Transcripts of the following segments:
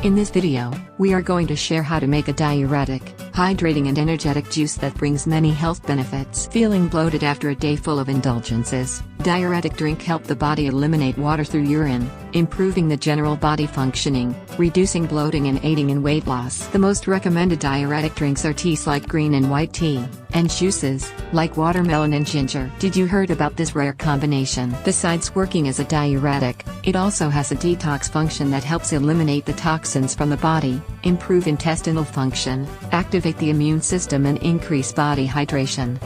In this video, we are going to share how to make a diuretic, hydrating and energetic juice that brings many health benefits. Feeling bloated after a day full of indulgences? Diuretic drink help the body eliminate water through urine, improving the general body functioning, reducing bloating and aiding in weight loss. The most recommended diuretic drinks are teas like green and white tea, and juices, like watermelon and ginger. Did you heard about this rare combination? Besides working as a diuretic, it also has a detox function that helps eliminate the toxins from the body, improve intestinal function, activate the immune system and increase body hydration.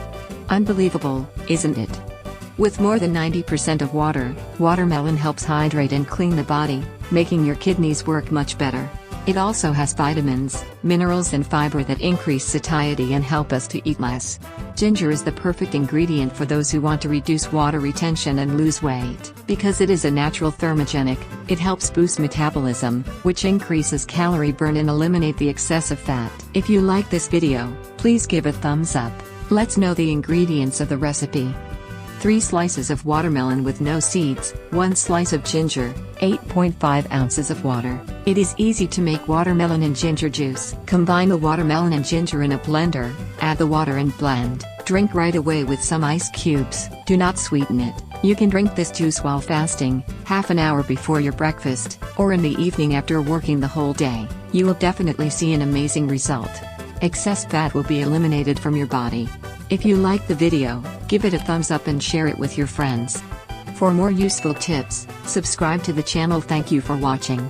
Unbelievable, isn't it? With more than 90% of water, watermelon helps hydrate and clean the body, making your kidneys work much better. It also has vitamins, minerals and fiber that increase satiety and help us to eat less. Ginger is the perfect ingredient for those who want to reduce water retention and lose weight. Because it is a natural thermogenic, it helps boost metabolism, which increases calorie burn and eliminate the excessive fat. If you like this video, please give a thumbs up. Let's know the ingredients of the recipe. 3 slices of watermelon with no seeds, 1 slice of ginger, 8.5 ounces of water. It is easy to make watermelon and ginger juice. Combine the watermelon and ginger in a blender, add the water and blend. Drink right away with some ice cubes. Do not sweeten it. You can drink this juice while fasting, half an hour before your breakfast, or in the evening after working the whole day. You will definitely see an amazing result. Excess fat will be eliminated from your body. If you like the video, give it a thumbs up and share it with your friends. For more useful tips, subscribe to the channel. Thank you for watching.